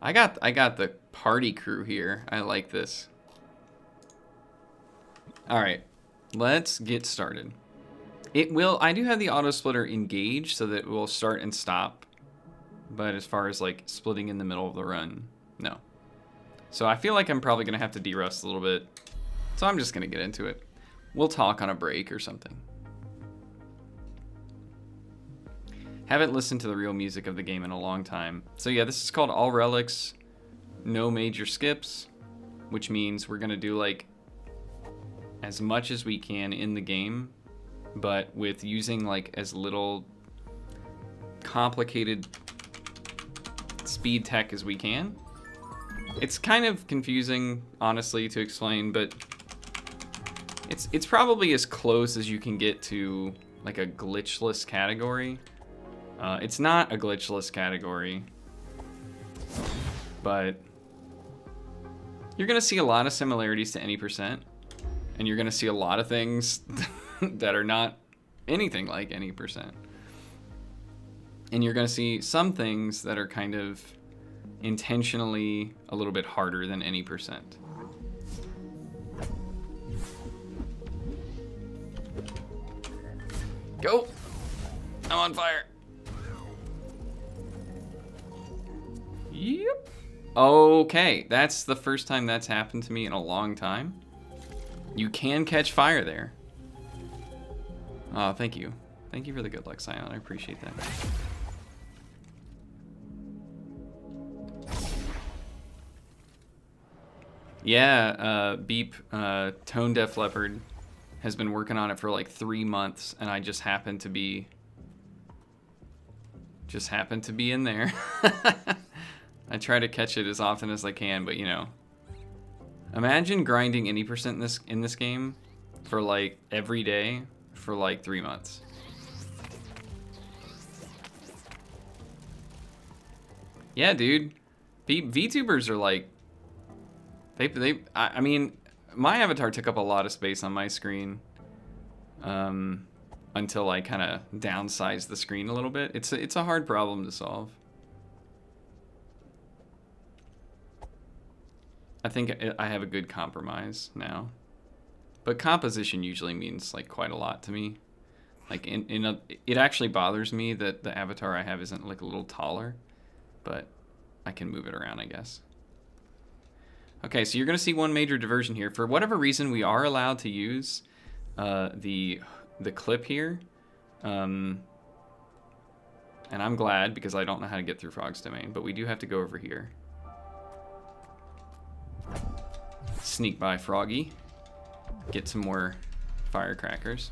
I got the party crew here. I like this. All right, let's get started. I do have the auto splitter engaged so that it will start and stop. But as far as like splitting in the middle of the run, no. So I feel like I'm probably gonna have to derust a little bit. So I'm just gonna get into it. We'll talk on a break or something. Haven't listened to the real music of the game in a long time. So yeah, this is called All Relics, no major skips, which means we're gonna do like as much as we can in the game, but with using like as little complicated speed tech as we can. It's kind of confusing, honestly, to explain, but it's probably as close as you can get to like a glitchless category. It's not a glitchless category, but you're gonna see a lot of similarities to any percent, and you're gonna see a lot of things that are not anything like any percent. And you're gonna see some things that are kind of intentionally a little bit harder than any percent. Go! I'm on fire. Yep. Okay, that's the first time that's happened to me in a long time. You can catch fire there. Oh, thank you. Thank you for the good luck, Scion. I appreciate that. Yeah, Beep, Tone Deaf Leopard has been working on it for like 3 months, and I just happened to be in there. I try to catch it as often as I can, but you know, imagine grinding any percent in this game for like every day for like 3 months. Yeah, dude. VTubers are like, I mean, my avatar took up a lot of space on my screen until I kind of downsized the screen a little bit. It's a hard problem to solve. I think I have a good compromise now, but composition usually means like quite a lot to me. Like it actually bothers me that the avatar I have isn't like a little taller, but I can move it around, I guess. Okay, so you're gonna see one major diversion here. For whatever reason, we are allowed to use the clip here, and I'm glad because I don't know how to get through Frog's Domain, but we do have to go over here. Sneak by Froggy, get some more firecrackers.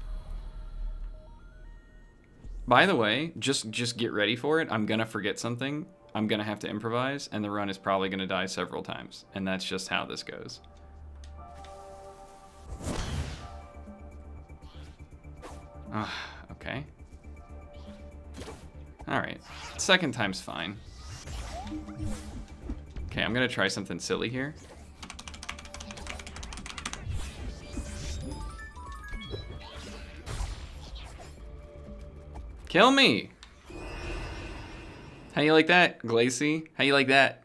By the way, just get ready for it. I'm gonna forget something. I'm gonna have to improvise, and the run is probably gonna die several times, and that's just how this goes. Okay. All right, second time's fine. Okay, I'm gonna try something silly here. Kill me! How you like that, Glacy? How you like that?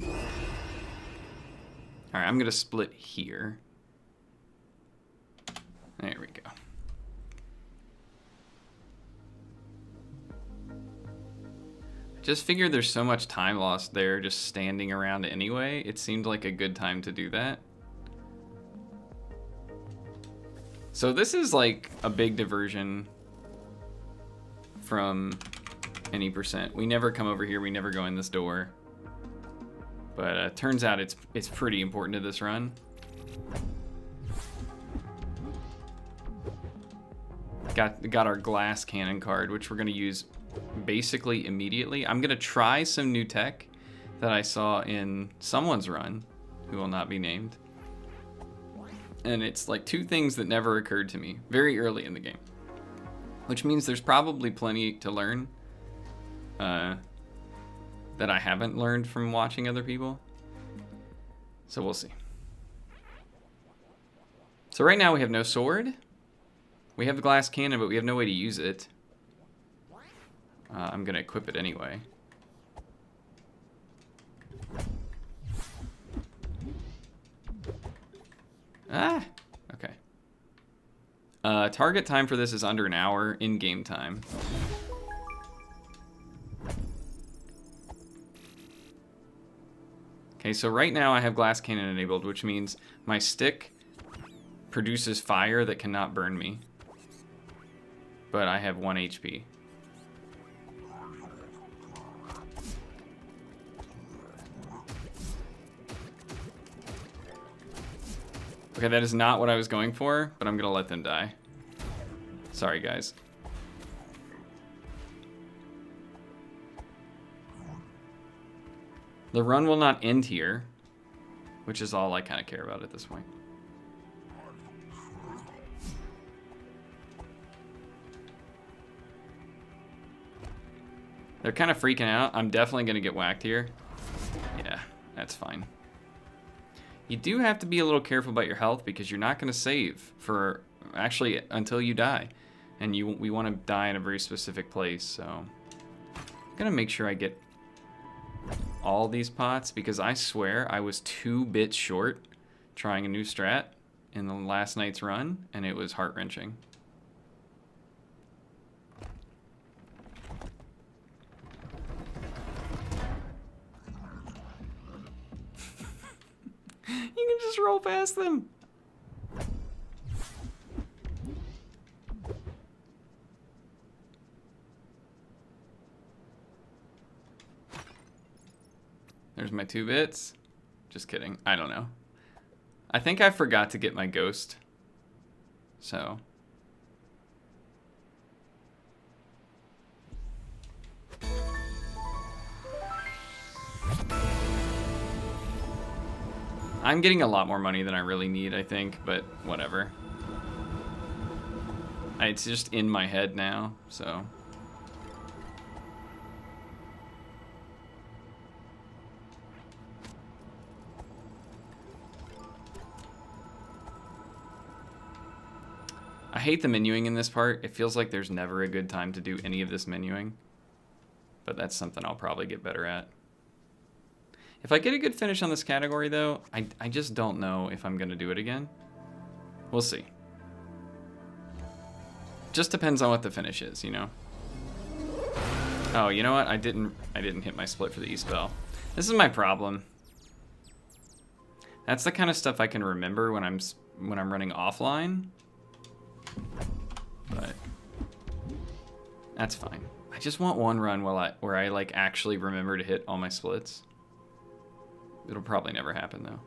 All right, I'm gonna split here. There we go. Just figured there's so much time lost there just standing around anyway. It seemed like a good time to do that. So this is like a big diversion from any percent. We never come over here, we never go in this door. But turns out it's pretty important to this run. Got our glass cannon card, which we're gonna use basically immediately. I'm gonna try some new tech that I saw in someone's run, who will not be named. And it's like 2 things that never occurred to me very early in the game, which means there's probably plenty to learn that I haven't learned from watching other people. So we'll see. So right now we have no sword, We have the glass cannon, but we have no way to use it. I'm gonna equip it anyway. Ah, okay. Target time for this is under an hour in game time. Okay, so right now I have glass cannon enabled, which means my stick produces fire that cannot burn me. But I have 1 HP. Okay, that is not what I was going for, but I'm gonna let them die. Sorry, guys. The run will not end here, which is all I kind of care about at this point. They're kind of freaking out. I'm definitely gonna get whacked here. Yeah, that's fine. You do have to be a little careful about your health because you're not going to save for actually until you die, and we want to die in a very specific place. So I'm gonna make sure I get all these pots because I swear I was 2 bits short trying a new strat in the last night's run, and it was heart-wrenching. You can just roll past them. There's my 2 bits. Just kidding. I don't know. I think I forgot to get my ghost. So. I'm getting a lot more money than I really need, I think, but whatever. It's just in my head now, so. I hate the menuing in this part. It feels like there's never a good time to do any of this menuing. But that's something I'll probably get better at. If I get a good finish on this category, though, I just don't know if I'm going to do it again. We'll see. Just depends on what the finish is, you know? Oh, you know what? I didn't hit my split for the E-spell. This is my problem. That's the kind of stuff I can remember when I'm running offline. But that's fine. I just want one run where I like actually remember to hit all my splits. It'll probably never happen though.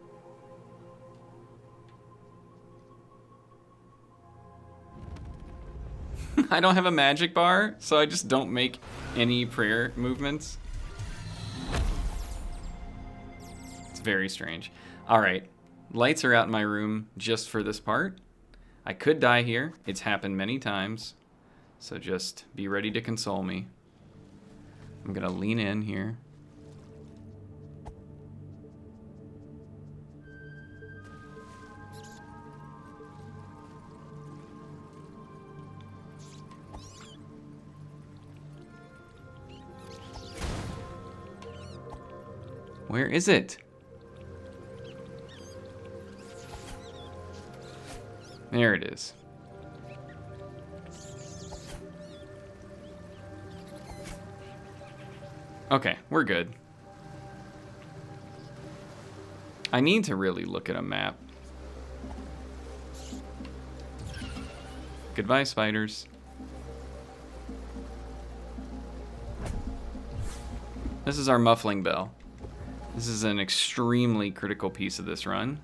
I don't have a magic bar, so I just don't make any prayer movements. It's very strange. All right, lights are out in my room just for this part. I could die here. It's happened many times, so just be ready to console me. I'm gonna lean in here. Where is it? There it is. Okay, we're good. I need to really look at a map. Goodbye, spiders. This is our muffling bell. This is an extremely critical piece of this run.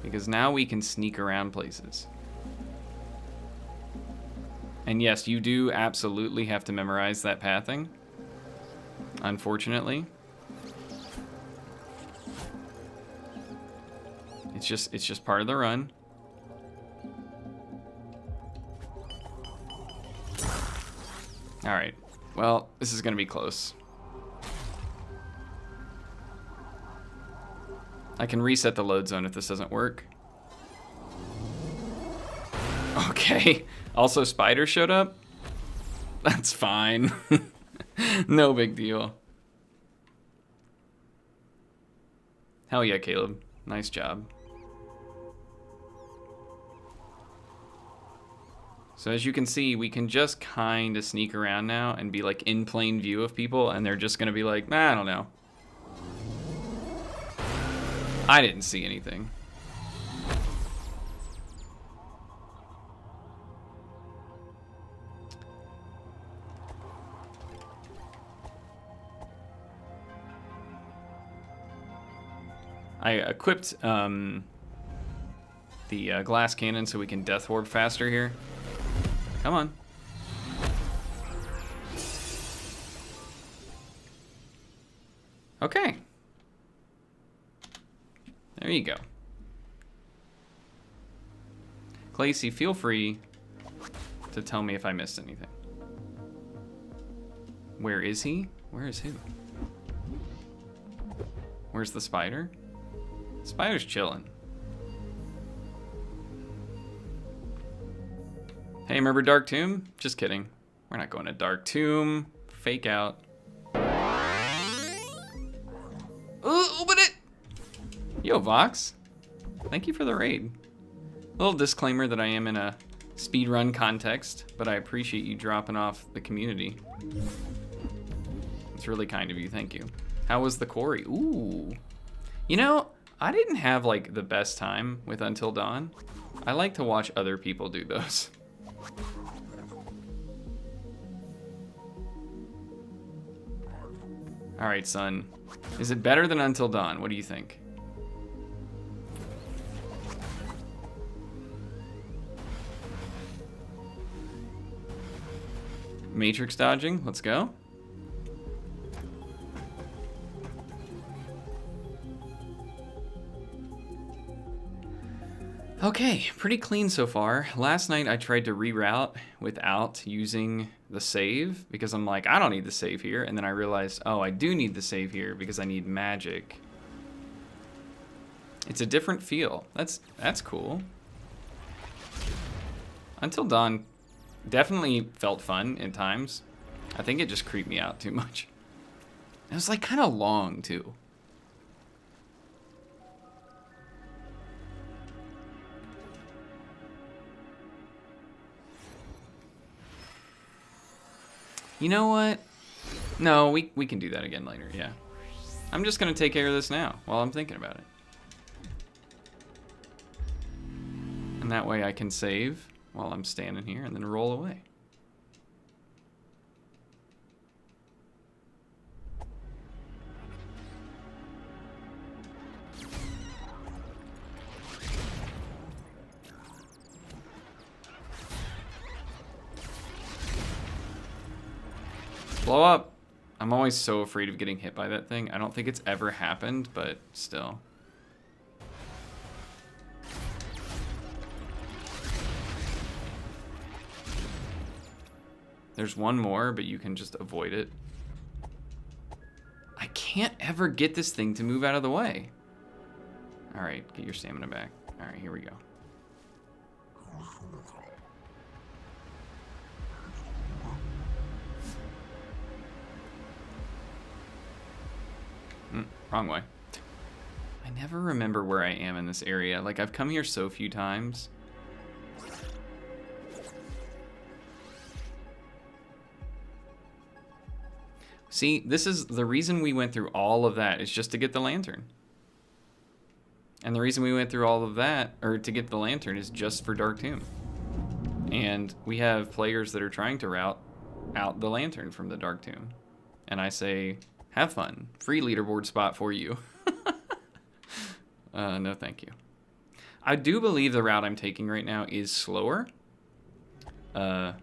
Because now we can sneak around places. And yes, you do absolutely have to memorize that pathing. Unfortunately. It's just part of the run. All right. Well, this is going to be close. I can reset the load zone if this doesn't work. Okay. Also, spiders showed up? That's fine. No big deal. Hell yeah, Caleb. Nice job. So as you can see, we can just kind of sneak around now and be like in plain view of people, and they're just gonna be like, nah, I don't know. I didn't see anything. I equipped the glass cannon so we can death warp faster here. Come on. Okay. There you go. Clacy, feel free to tell me if I missed anything. Where is he? Where is who? Where's the spider? Spider's chilling. Hey, remember Dark Tomb? Just kidding. We're not going to Dark Tomb. Fake out. Open it! Yo, Vox. Thank you for the raid. Little disclaimer that I am in a speedrun context, but I appreciate you dropping off the community. It's really kind of you, thank you. How was the quarry? Ooh. You know, I didn't have like the best time with Until Dawn. I like to watch other people do those. All right, son. Is it better than Until Dawn? What do you think? Matrix dodging, let's go. Okay, pretty clean so far. Last night I tried to reroute without using the save because I'm like, I don't need the save here. And then I realized, oh, I do need the save here because I need magic. It's a different feel. That's cool. Until Dawn definitely felt fun in times. I think it just creeped me out too much. It was like kind of long too. You know what? No, we can do that again later, yeah. I'm just gonna take care of this now while I'm thinking about it. And that way I can save while I'm standing here and then roll away. Blow up. I'm always so afraid of getting hit by that thing. I don't think it's ever happened, but still. There's one more, but you can just avoid it. I can't ever get this thing to move out of the way. All right, get your stamina back. All right, here we go. Wrong way. I never remember where I am in this area. Like, I've come here so few times. See, this is the reason we went through all of that is just to get the lantern. And the reason we went through all of that, or to get the lantern, is just for Dark Tomb. And we have players that are trying to route out the lantern from the Dark Tomb. And I say, have fun. Free leaderboard spot for you. No, thank you. I do believe the route I'm taking right now is slower. But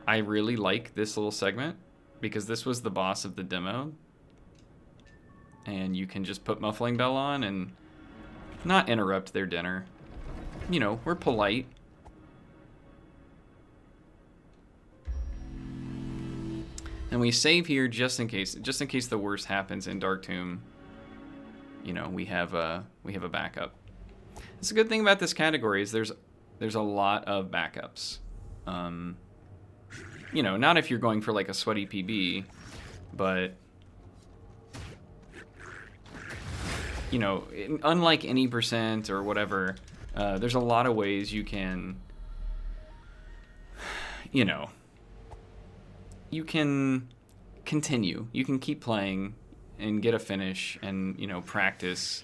I really like this little segment because this was the boss of the demo. And you can just put Muffling Bell on and not interrupt their dinner. You know, we're polite. And we save here just in case the worst happens in Dark Tomb? You know, we have a backup. It's a good thing about this category is there's a lot of backups. You know, not if you're going for like a sweaty PB, but you know, unlike any percent or whatever, there's a lot of ways you can, you know, you can continue. You can keep playing and get a finish and, you know, practice.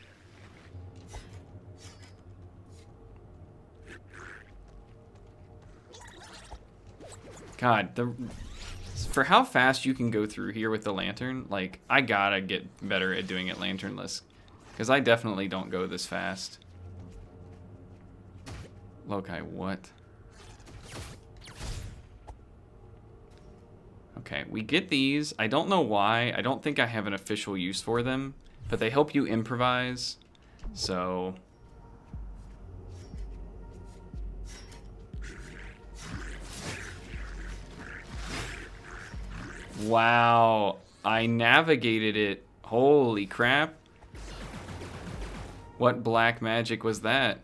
God, for how fast you can go through here with the lantern, like, I gotta get better at doing it lanternless. Because I definitely don't go this fast. Loci, what? Okay, we get these. I don't know why. I don't think I have an official use for them. But they help you improvise. So... Wow, I navigated it. Holy crap. What black magic was that?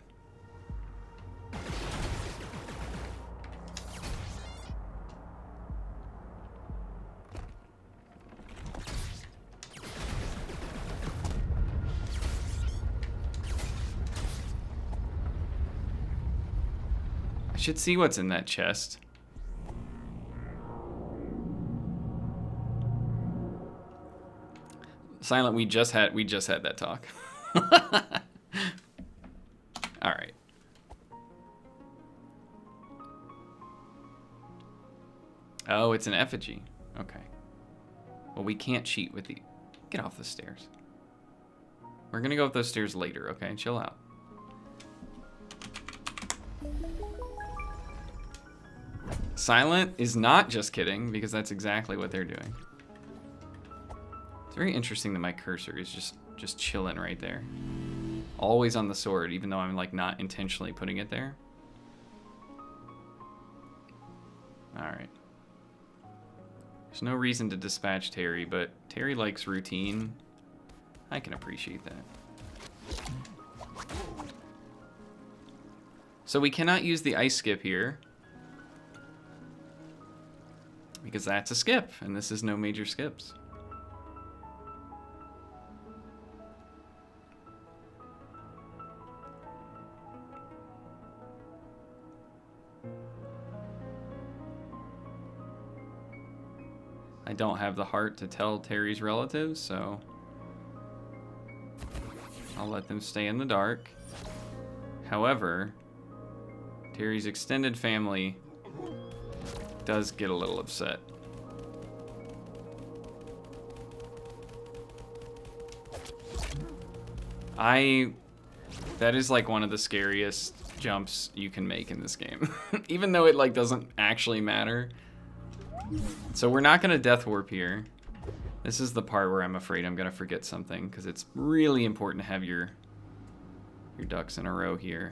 I should see what's in that chest. Silent, we just had that talk. All right. Oh, it's an effigy. Okay. Well, we can't cheat with the... Get off the stairs. We're gonna go up those stairs later, okay? Chill out. Silent is not just kidding, because that's exactly what they're doing. It's very interesting that my cursor is just chilling right there. Always on the sword, even though I'm like not intentionally putting it there. Alright. There's no reason to dispatch Terry, but Terry likes routine. I can appreciate that. So we cannot use the ice skip here. Because that's a skip, and this is no major skips. I don't have the heart to tell Terry's relatives, so I'll let them stay in the dark. However, Terry's extended family does get a little upset. That is like one of the scariest jumps you can make in this game. Even though it like doesn't actually matter. So we're not gonna death warp here. This is the part where I'm afraid I'm gonna forget something, because it's really important to have your ducks in a row here.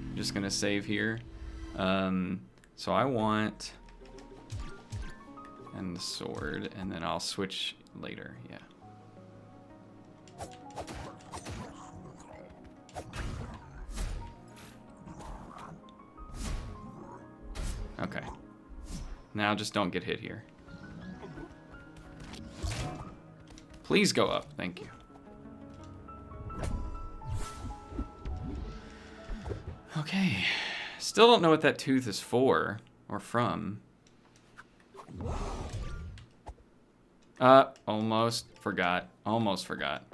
I'm just gonna save here. So I want and the sword, and then I'll switch later. Yeah. Okay. Now just don't get hit here. Please go up. Thank you. Okay. Still don't know what that tooth is for or from. Almost forgot. Almost forgot.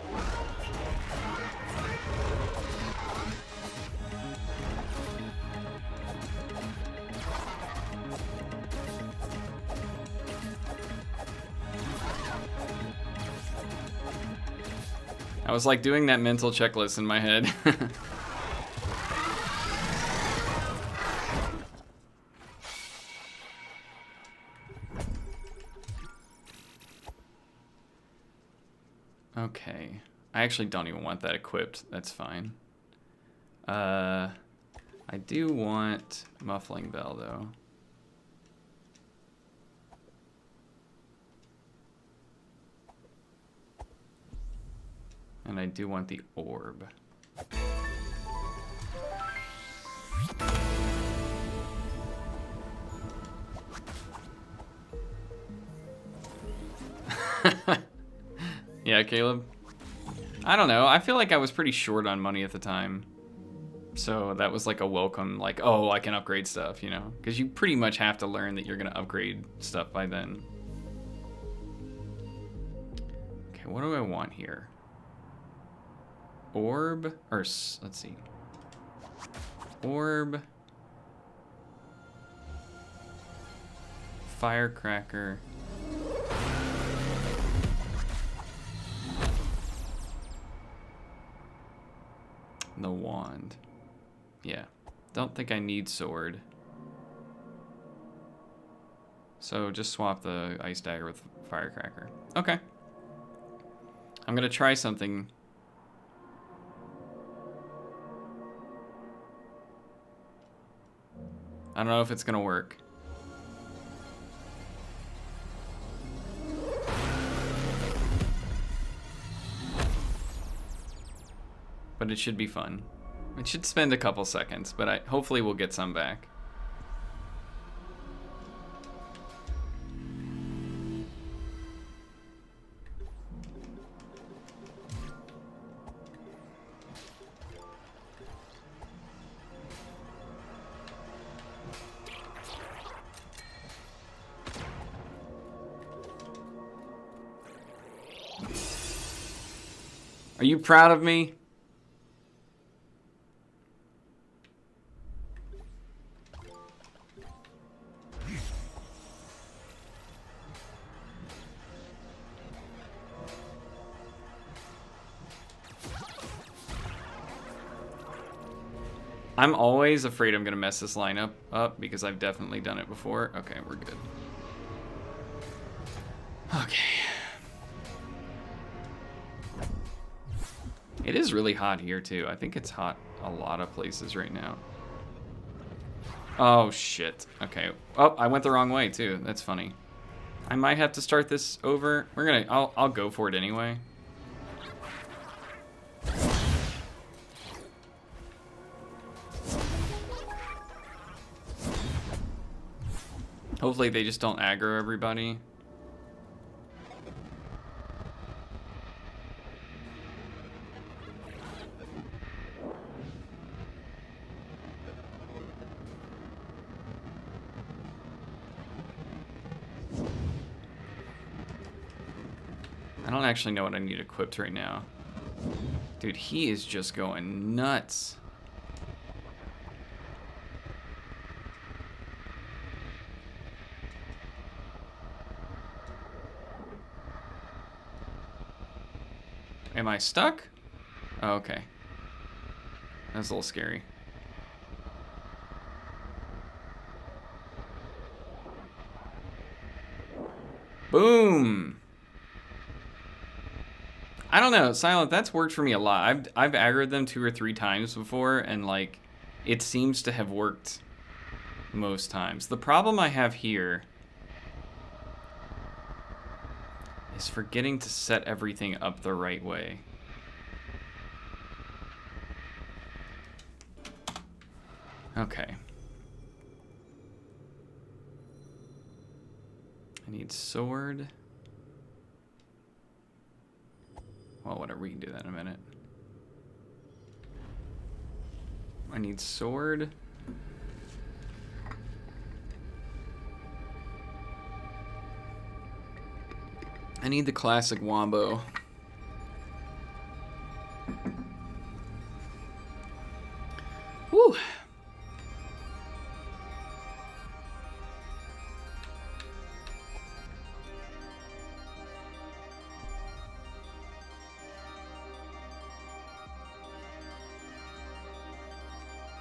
I was like doing that mental checklist in my head. Okay. I actually don't even want that equipped. That's fine. I do want Muffling Bell, though. And I do want the Orb. Yeah, Caleb? I don't know. I feel like I was pretty short on money at the time. So that was like a welcome, like, oh, I can upgrade stuff, you know? Because you pretty much have to learn that you're going to upgrade stuff by then. Okay, what do I want here? Orb? Or, let's see. Orb. Firecracker. The wand. Yeah. Don't think I need sword. So just swap the ice dagger with firecracker. Okay. I'm gonna try something. I don't know if it's gonna work. But it should be fun. It should spend a couple seconds, but hopefully we'll get some back. Are you proud of me? I'm always afraid I'm gonna mess this lineup up because I've definitely done it before. Okay, we're good. Okay. It is really hot here too. I think it's hot a lot of places right now. Oh shit. Okay. Oh, I went the wrong way too. That's funny. I might have to start this over. I'll go for it anyway. Hopefully they just don't aggro everybody. I don't actually know what I need equipped right now. Dude, he is just going nuts. Am I stuck? Oh, okay. That's a little scary. Boom! I don't know, Silent, that's worked for me a lot. I've aggroed them 2 or 3 times before, and like, it seems to have worked most times. The problem I have here is forgetting to set everything up the right way. Okay. I need sword. Well, whatever, we can do that in a minute. I need sword. I need the classic wombo. Woo!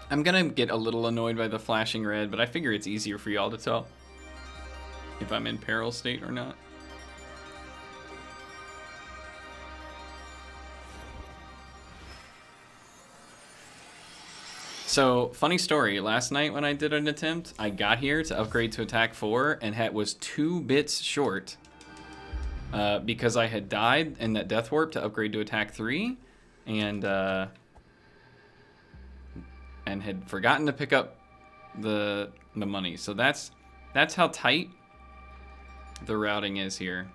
I'm gonna get a little annoyed by the flashing red, but I figure it's easier for y'all to tell if I'm in peril state or not. So, funny story. Last night when I did an attempt, I got here to upgrade to attack 4 and was 2 bits short because I had died in that death warp to upgrade to attack 3 and had forgotten to pick up the money. So that's how tight the routing is here.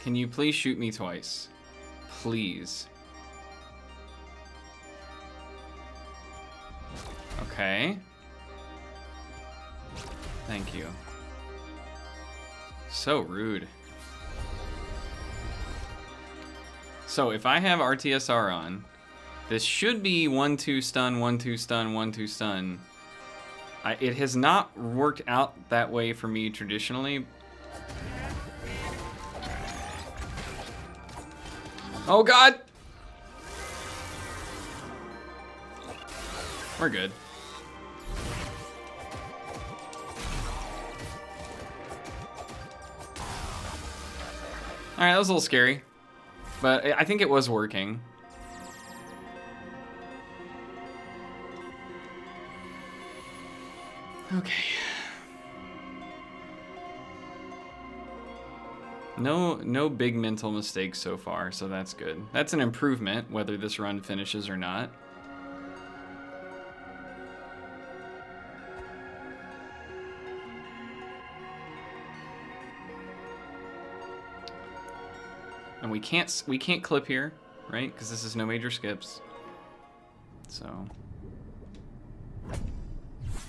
Can you please shoot me twice? Please. Okay. Thank you. So rude. So if I have RTSR on, this should be 1-2 stun, 1-2 stun, 1-2 stun. It has not worked out that way for me traditionally. Oh God! We're good. Alright, that was a little scary. But I think it was working. Okay. No big mental mistakes so far, so that's good. That's an improvement, whether this run finishes or not. And we can't clip here, right? Because this is no major skips. So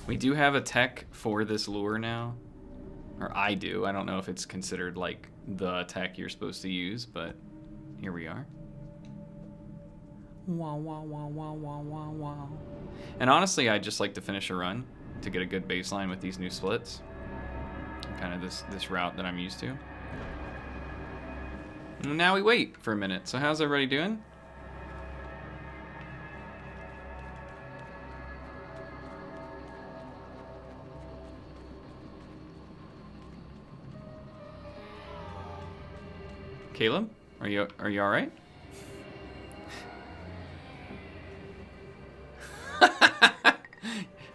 we do have a tech for this lure now. Or I do. I don't know if it's considered like the tech you're supposed to use, but here we are. Wow, wow, wow, wow, wow, wow, wow. And honestly, I just like to finish a run to get a good baseline with these new splits. Kind of this route that I'm used to. And now we wait for a minute. So how's everybody doing? Caleb, are you all right?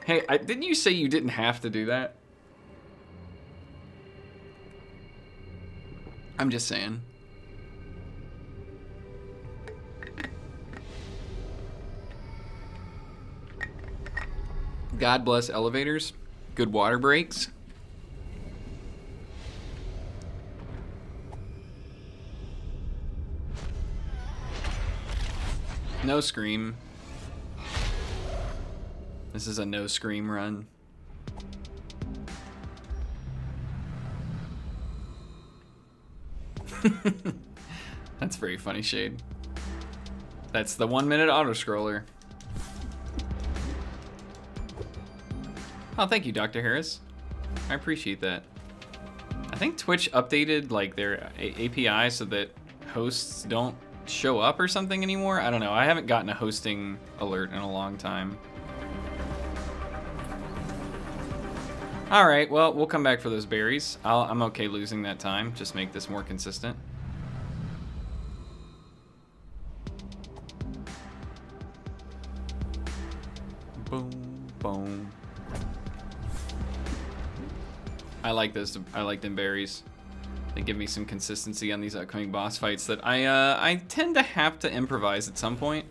Hey, didn't you say you didn't have to do that? I'm just saying. God bless elevators. Good water breaks. No scream. This is a no scream run. That's very funny, Shade. That's the 1 minute auto scroller. Oh, thank you, Dr. Harris. I appreciate that. I think Twitch updated like their API so that hosts don't show up or something anymore. I don't know. I haven't gotten a hosting alert in a long time. All right, well, we'll come back for those berries. I'm okay losing that time. Just make this more consistent. Boom, boom. I like this. I like them berries. They give me some consistency on these upcoming boss fights that I tend to have to improvise at some point.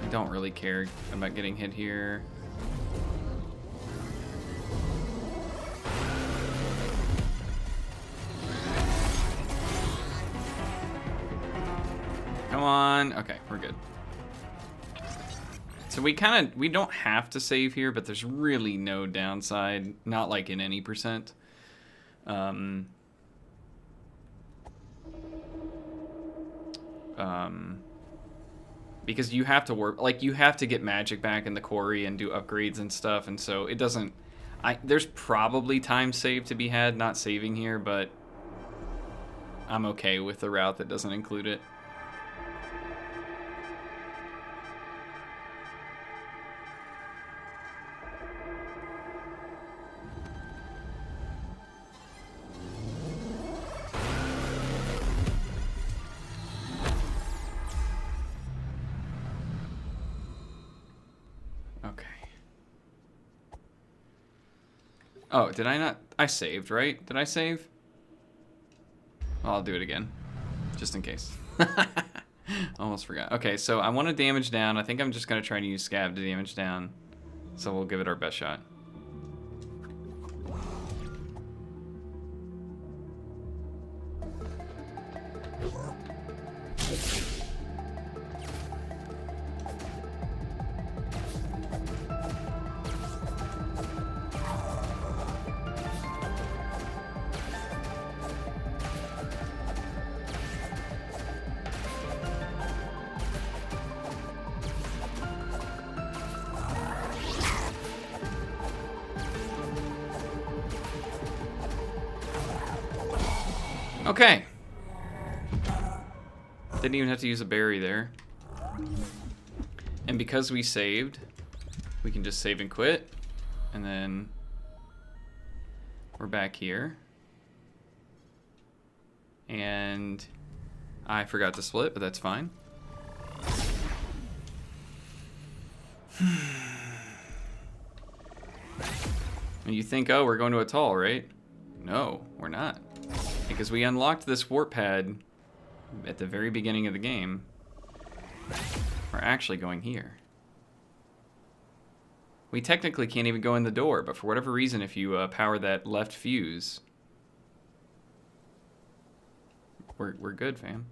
I don't really care about getting hit here. Come on. Okay, we're good. So we don't have to save here, but there's really no downside, not like in any percent. Because you have to work, like you have to get magic back in the quarry and do upgrades and stuff, and so it doesn't, there's probably time saved to be had not saving here, but I'm okay with the route that doesn't include it. Oh, did I not? I saved, right? Did I save? Well, I'll do it again, just in case. Almost forgot. Okay, so I want to damage down. I think I'm just going to try to use Scab to damage down. So we'll give it our best shot. Okay. Didn't even have to use a berry there. And because we saved, we can just save and quit. And then we're back here. And I forgot to split, but that's fine. And you think, oh, we're going to Atoll, right? No, we're not. Because we unlocked this warp pad at the very beginning of the game. We're actually going here. We technically can't even go in the door, but for whatever reason, if you power that left fuse, we're good, fam.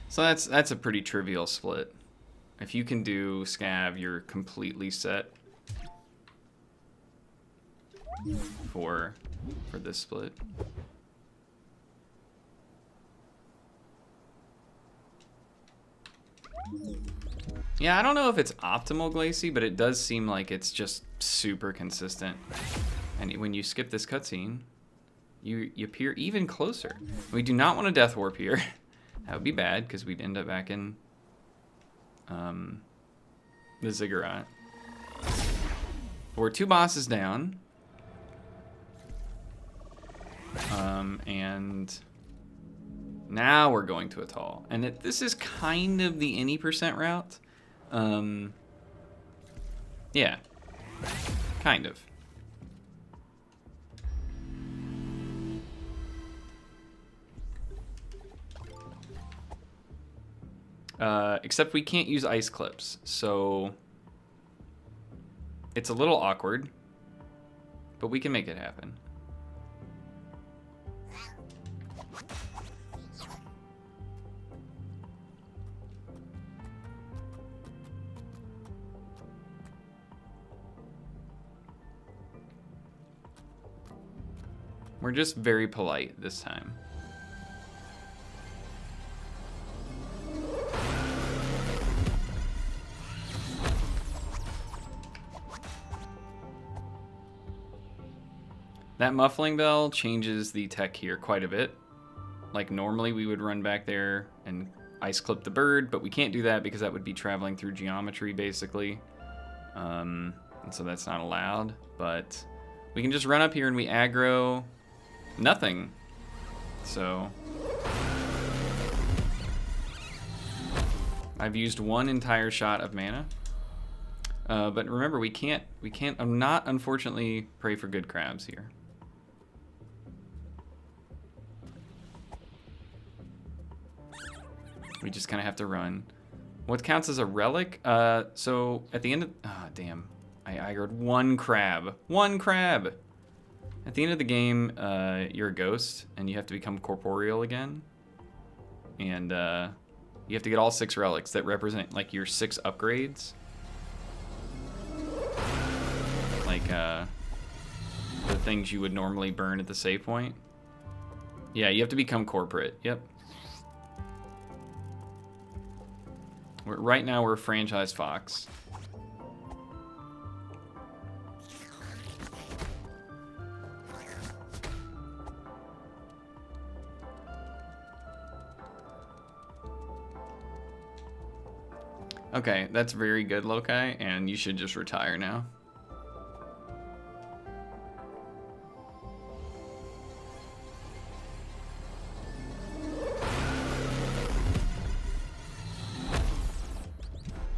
So that's a pretty trivial split. If you can do Scav, you're completely set for this split. Yeah, I don't know if it's optimal Glacy, but it does seem like it's just super consistent. And when you skip this cutscene, you appear even closer. We do not want a death warp here. That would be bad, because we'd end up back in the ziggurat. We're 2 bosses down. And now we're going to Atoll. And this is kind of the any percent route. Yeah, kind of. Except we can't use ice clips, so it's a little awkward, but we can make it happen. We're just very polite this time. That muffling bell changes the tech here quite a bit. Like normally we would run back there and ice clip the bird, but we can't do that because that would be traveling through geometry basically. And so that's not allowed, but we can just run up here and we aggro nothing. So I've used 1 entire shot of mana. But remember, we can't not unfortunately pray for good crabs here. We just kind of have to run. What counts as a relic? So at the end of, damn, I aggroed 1 crab. 1 crab. At the end of the game, you're a ghost and you have to become corporeal again. And you have to get all 6 relics that represent like your 6 upgrades. Like the things you would normally burn at the save point. Yeah, you have to become corporate. Yep. Right now we're franchise Fox. Okay, that's very good, Lokai, and you should just retire now.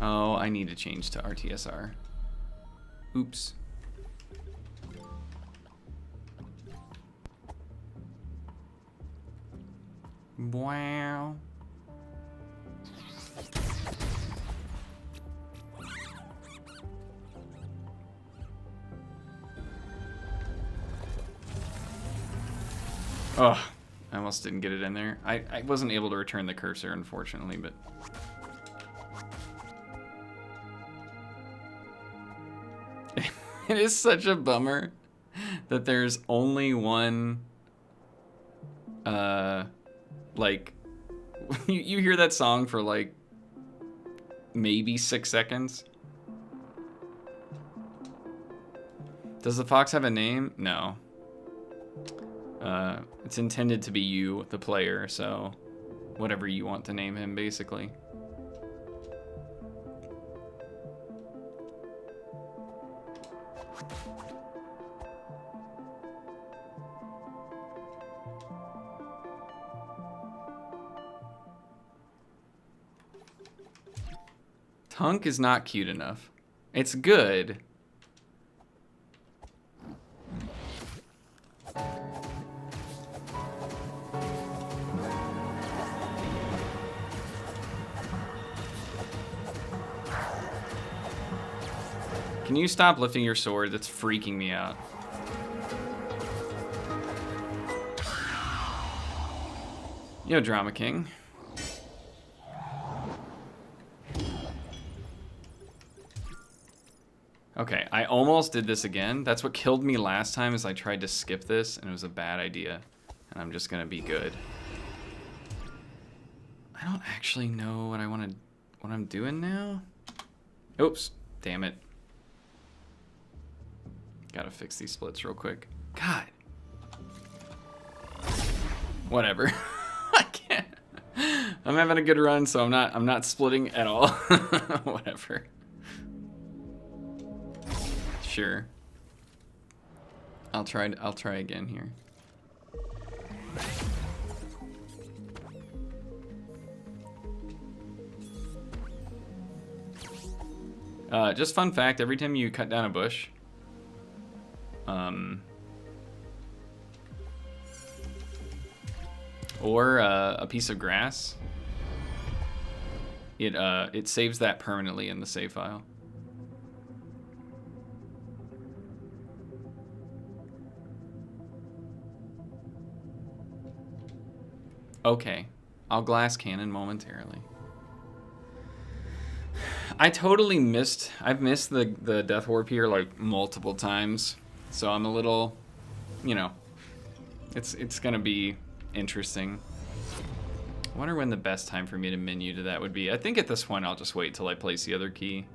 Oh, I need to change to RTSR. Oops. Wow. Oh, I almost didn't get it in there. I wasn't able to return the cursor, unfortunately, but... It is such a bummer that there's only one, like, you hear that song for, like, maybe 6 seconds. Does the fox have a name? No. It's intended to be you, the player, so whatever you want to name him, basically. TUNIC is not cute enough. It's good. Can you stop lifting your sword? That's freaking me out. Yo, Drama King. Okay, I almost did this again. That's what killed me last time, is I tried to skip this, and it was a bad idea. And I'm just gonna be good. I don't actually know what I'm doing now. Oops, damn it. Gotta fix these splits real quick. God. Whatever. I can't. I'm having a good run, so I'm not splitting at all. Whatever. Sure. I'll try again here. Just fun fact, every time you cut down a bush, or a piece of grass, it saves that permanently in the save file. Okay, I'll glass cannon momentarily. I totally missed. I've missed the Death Warp here like multiple times, so I'm a little, you know, it's gonna be interesting. I wonder when the best time for me to menu to that would be. I think at this point I'll just wait till I place the other key.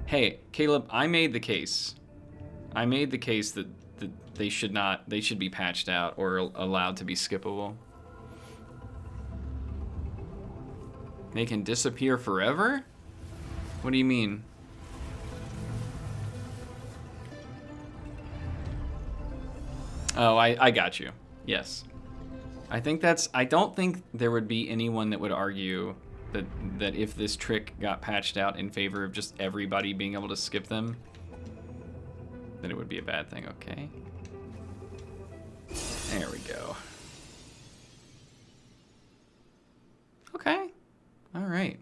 Hey, Caleb, I made the case. I made the case that they should be patched out or allowed to be skippable. They can disappear forever? What do you mean? Oh, I got you. Yes. I don't think there would be anyone that would argue that if this trick got patched out in favor of just everybody being able to skip them, then it would be a bad thing. Okay. There we go. Okay. All right.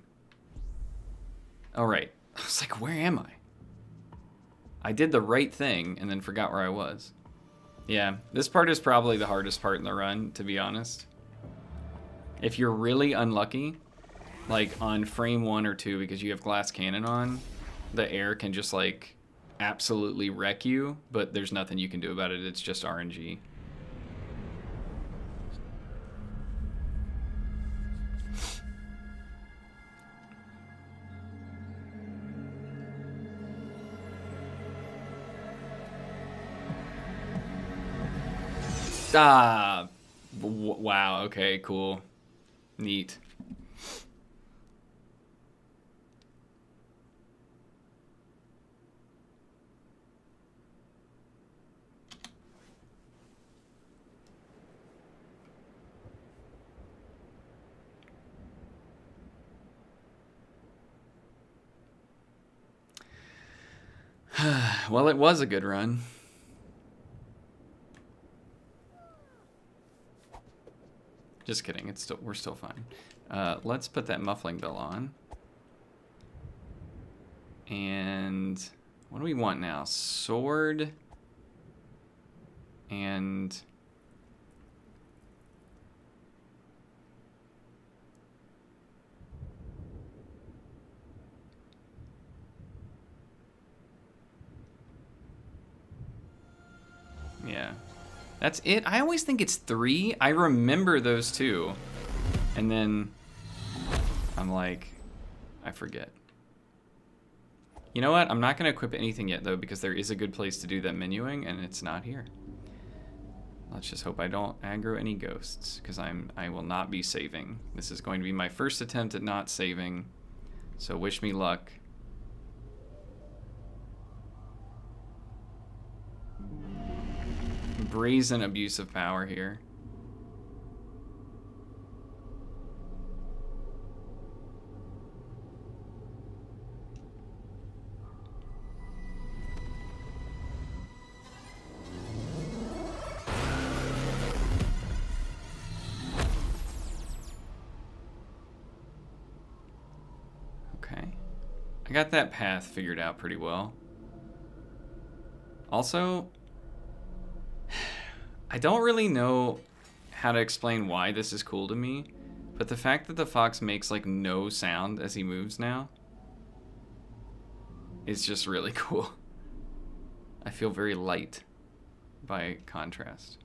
All right. I was like, where am I? I did the right thing and then forgot where I was. Yeah, this part is probably the hardest part in the run, to be honest. If you're really unlucky, like on frame 1 or 2, because you have glass cannon on, the air can just like absolutely wreck you, but there's nothing you can do about it. It's just RNG. Ah, wow, okay, cool. Neat. Well, it was a good run. Just kidding. We're still fine. Let's put that muffling bell on. And what do we want now? Sword and yeah. That's it. I always think it's 3. I remember those 2. And then I'm like, I forget. You know what? I'm not going to equip anything yet, though, because there is a good place to do that menuing, and it's not here. Let's just hope I don't aggro any ghosts, because I will not be saving. This is going to be my first attempt at not saving, so wish me luck. Brazen abuse of power here. Okay. I got that path figured out pretty well. Also, I don't really know how to explain why this is cool to me, but the fact that the fox makes like no sound as he moves now is just really cool. I feel very light by contrast.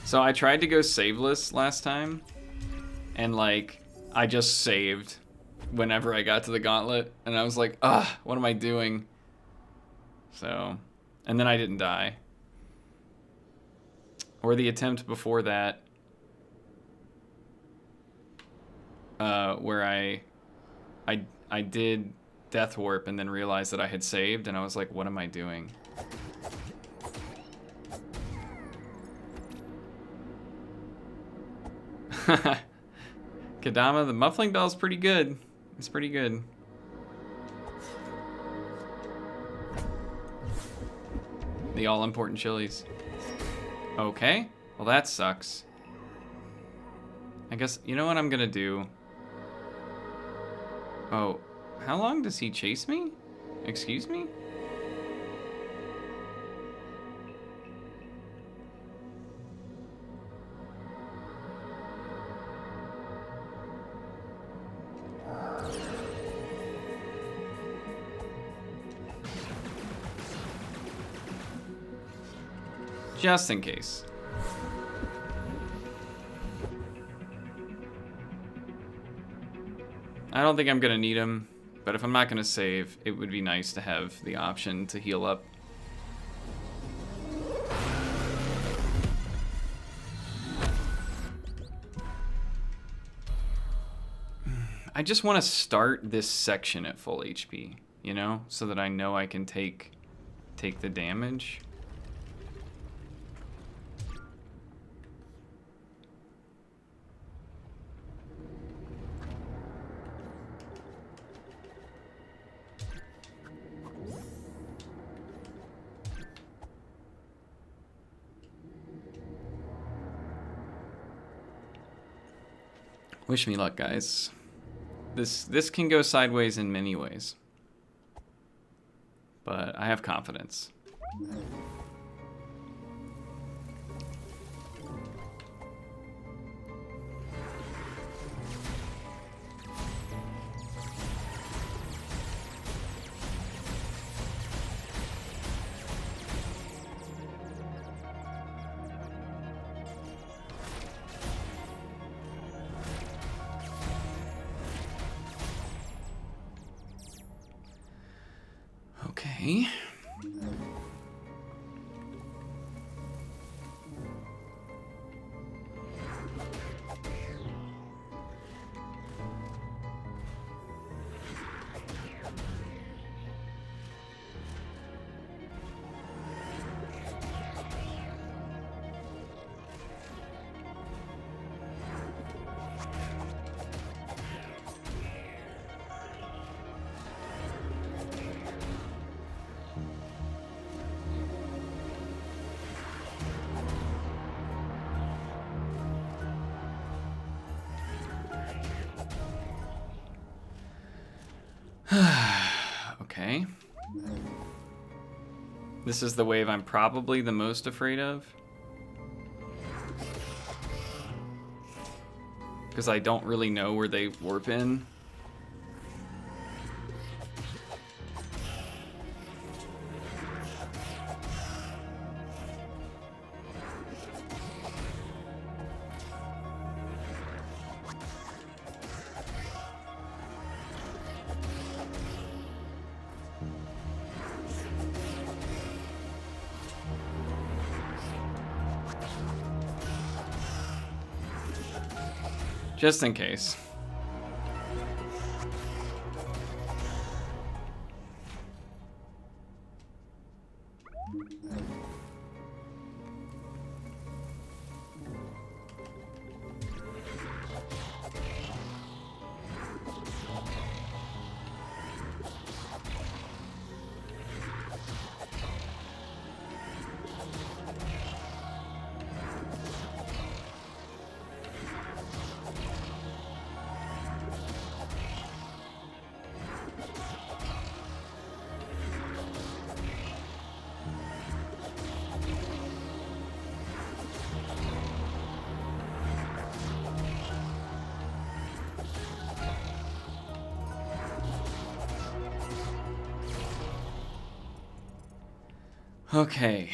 So I tried to go saveless last time, and like I just saved whenever I got to the gauntlet, and I was like, what am I doing? So, and then I didn't die. Or the attempt before that, where I did Death Warp and then realized that I had saved, and I was like, what am I doing? Kadama, the muffling bell's pretty good. It's pretty good. The all-important chilies. Okay, well that sucks. I guess, you know what I'm gonna do? Oh, how long does he chase me? Excuse me? Just in case. I don't think I'm gonna need him, but if I'm not gonna save, it would be nice to have the option to heal up. I just want to start this section at full HP, you know, so that I know I can take the damage. Wish me luck, guys. This can go sideways in many ways, but I have confidence. Okay. This is the wave I'm probably the most afraid of. Because I don't really know where they warp in. Just in case. Okay.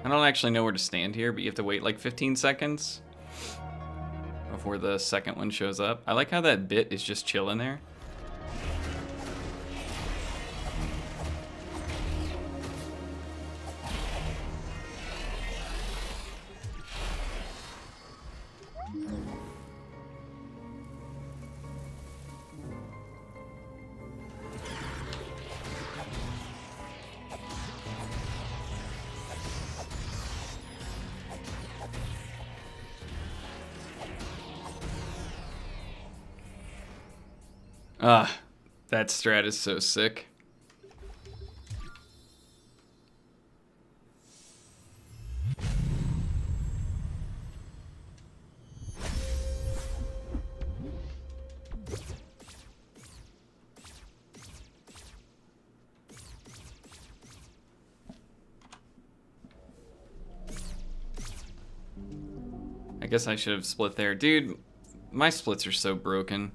I don't actually know where to stand here, but you have to wait like 15 seconds before the second one shows up. I like how that bit is just chilling there. Ah, that strat is so sick. I guess I should have split there. Dude, my splits are so broken.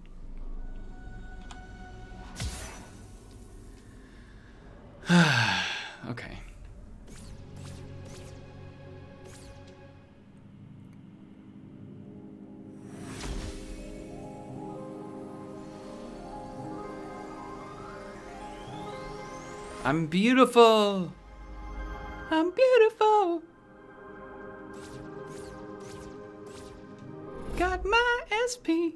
Okay. I'm beautiful. I'm beautiful. Got my SP.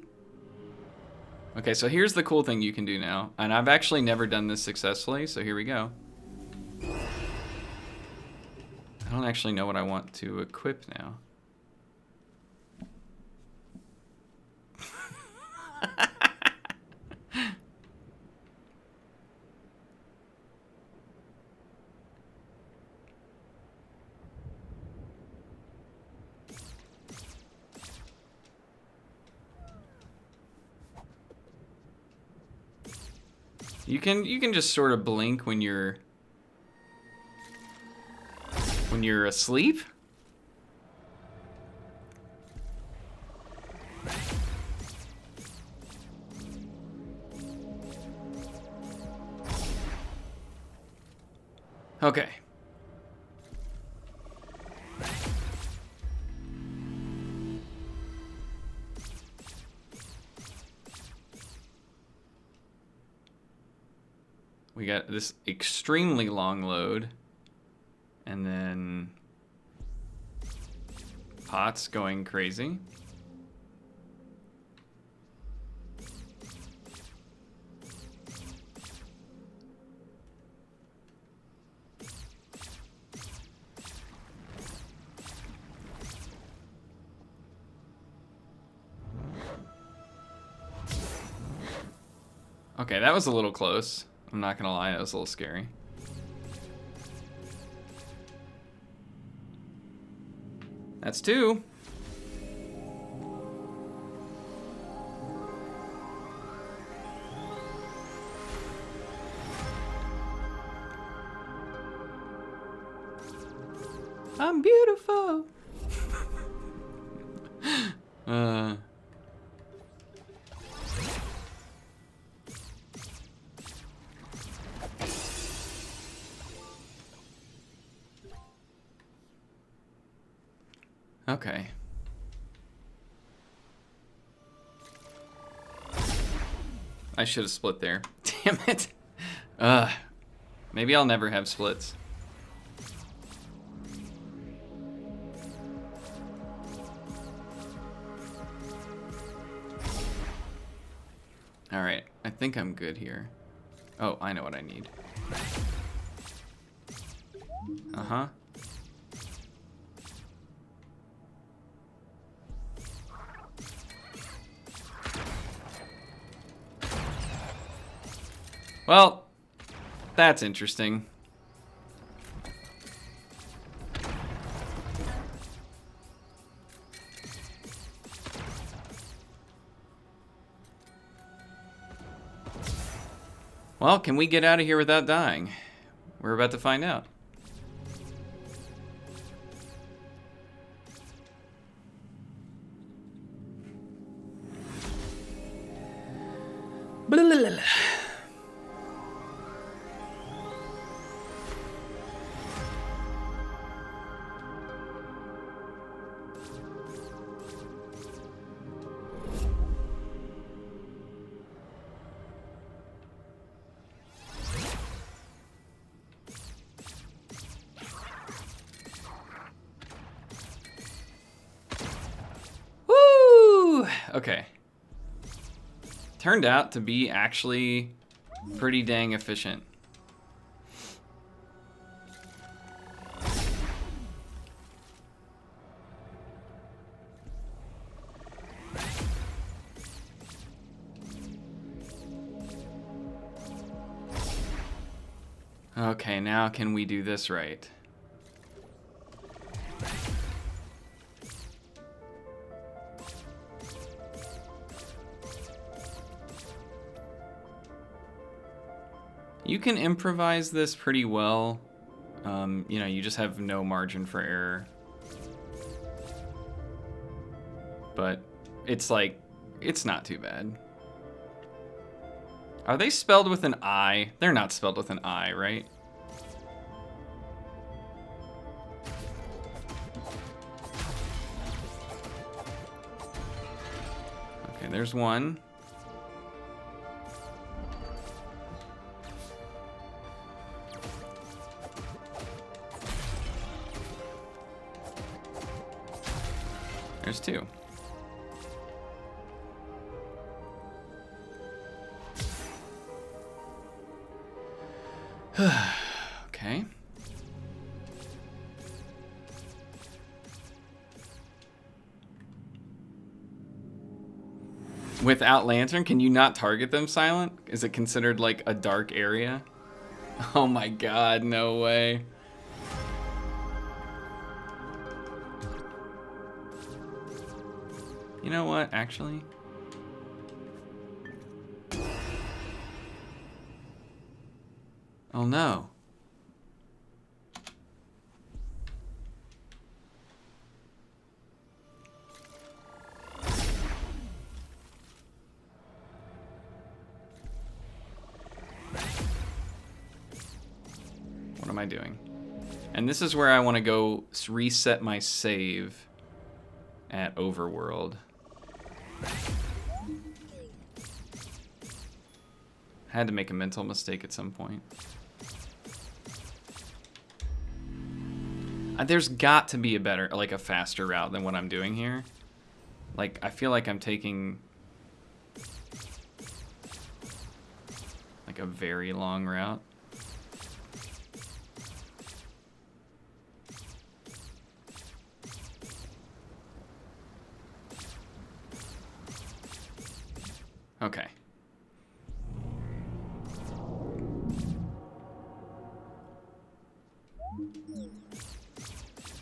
Okay, so here's the cool thing you can do now. And I've actually never done this successfully, so here we go. I don't actually know what I want to equip now. You can just sort of blink when you're asleep. Okay. We got this extremely long load, and then Pot's going crazy. Okay, that was a little close. I'm not gonna lie, it was a little scary. That's 2. I'm beautiful. Okay. I should have split there. Damn it. Maybe I'll never have splits. Alright, I think I'm good here. Oh, I know what I need. Uh-huh. Well, that's interesting. Well, can we get out of here without dying? We're about to find out. Blah, blah, blah, blah. Okay. Turned out to be actually pretty dang efficient. Okay, now can we do this right? You can improvise this pretty well. You know, you just have no margin for error. But it's like, it's not too bad. Are they spelled with an I? They're not spelled with an I, right? Okay, there's one. There's 2. Okay. Without lantern, can you not target them silent? Is it considered like a dark area? Oh my god, no way. You know what, actually? Oh no. What am I doing? And this is where I want to go reset my save at Overworld. Had to make a mental mistake at some point. There's got to be a better, like a faster route than what I'm doing here. Like, I feel like I'm taking like a very long route. Okay.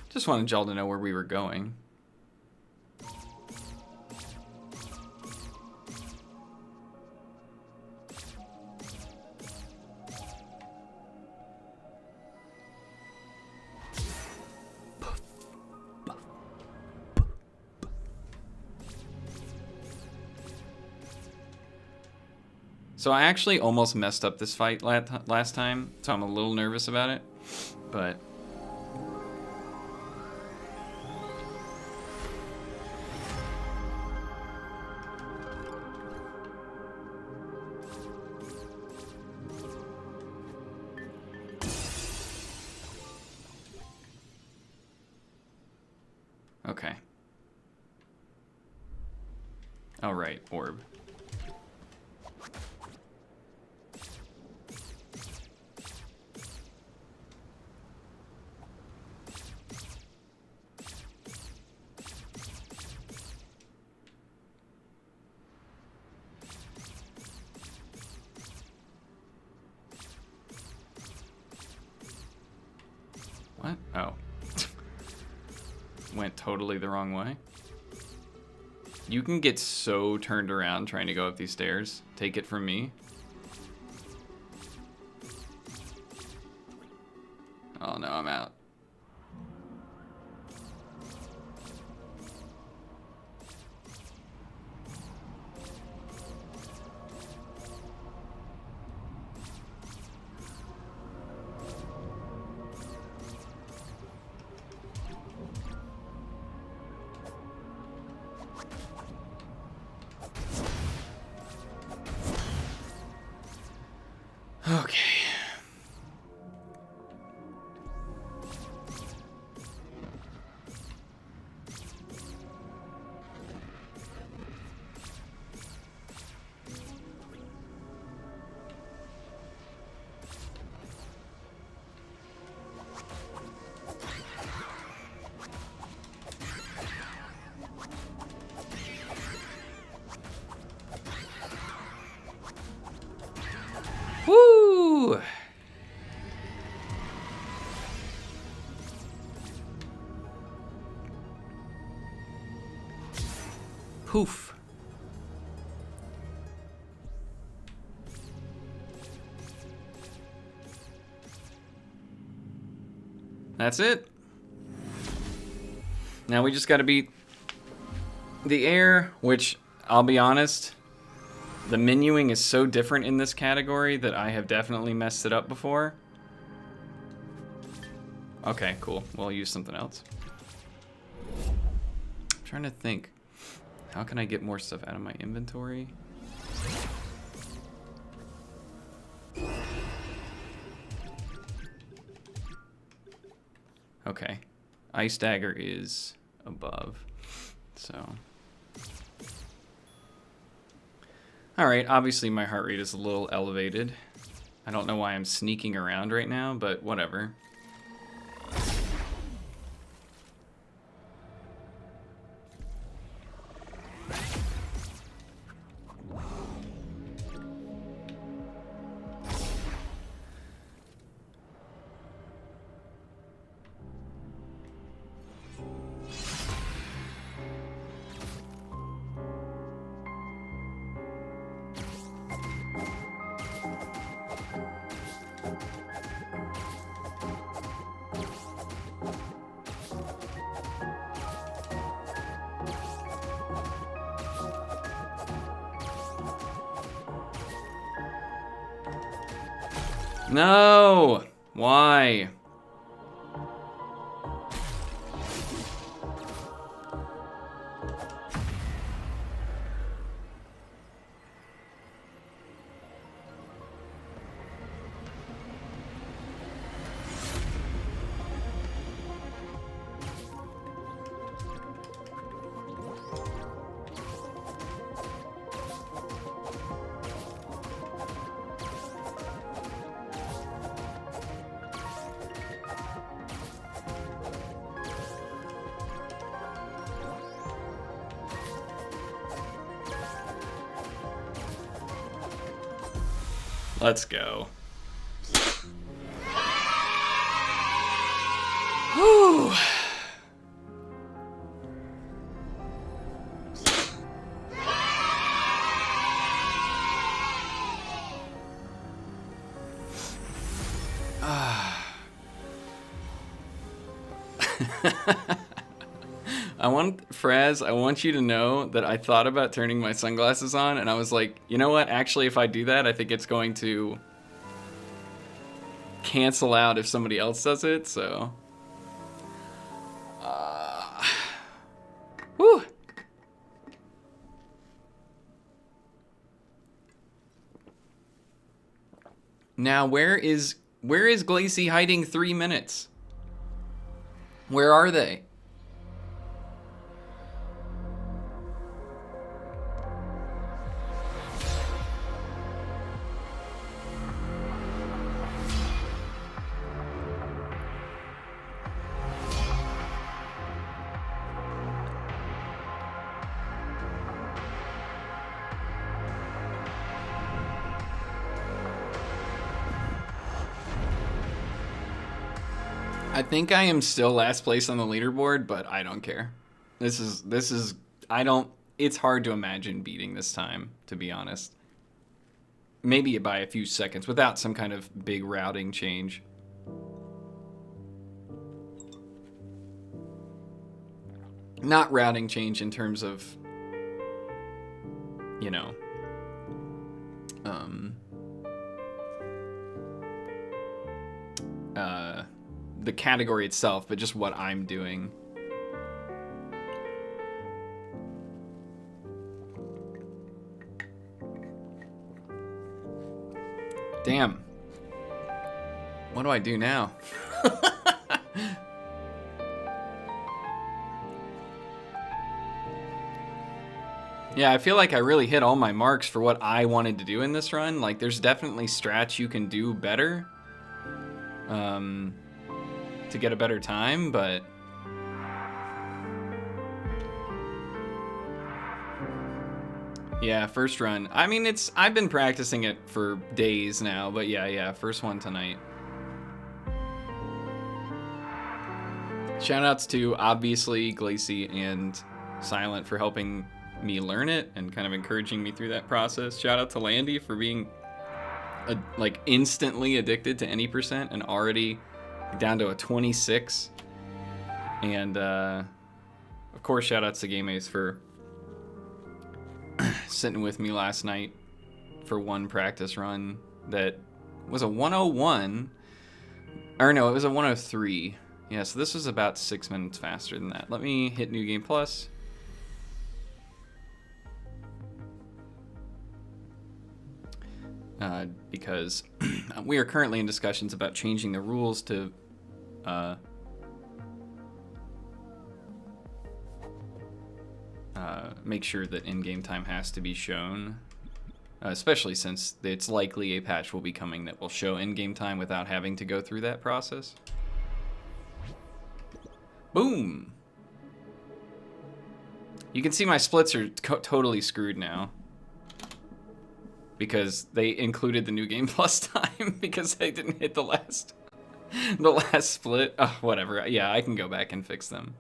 Just wanted y'all to know where we were going. So I actually almost messed up this fight last time, so I'm a little nervous about it, but... Okay. All right, orb. What? Oh. Went totally the wrong way. You can get so turned around trying to go up these stairs. Take it from me. Oh no, I'm out. Okay. Woo! Poof. That's it. Now we just got to beat the air, which I'll be honest, the menuing is so different in this category that I have definitely messed it up before. Okay, cool. We'll use something else. I'm trying to think. How can I get more stuff out of my inventory? Okay. Ice Dagger is above. So. Alright, obviously my heart rate is a little elevated. I don't know why I'm sneaking around right now, but whatever. No! Why? Let's go. Whew. I want you to know that I thought about turning my sunglasses on, and I was like, you know what? Actually, if I do that, I think it's going to cancel out if somebody else does it, so. Whew. Now, where is Glacy hiding 3 minutes? Where are they? I think I am still last place on the leaderboard, but I don't care. This is it's hard to imagine beating this time, to be honest. Maybe by a few seconds without some kind of big routing change. Not routing change in terms of, you know, the category itself, but just what I'm doing. Damn. What do I do now? Yeah, I feel like I really hit all my marks for what I wanted to do in this run. Like, there's definitely strats you can do better to get a better time, but yeah, first run. I mean, I've been practicing it for days now, but yeah, first one tonight. Shoutouts to, obviously, Glacy and Silent for helping me learn it and kind of encouraging me through that process. Shout out to Landy for being like instantly addicted to any percent and already down to a 26. And of course, shout outs to Game Ace for sitting with me last night for one practice run that was a 101, or no, it was a 103. Yeah, so this was about 6 minutes faster than that. Let me hit New Game Plus. Because we are currently in discussions about changing the rules to make sure that in-game time has to be shown, especially since it's likely a patch will be coming that will show in-game time without having to go through that process. Boom! You can see my splits are totally screwed now, because they included the New Game Plus time because I didn't hit the last split. Oh, whatever. Yeah, I can go back and fix them.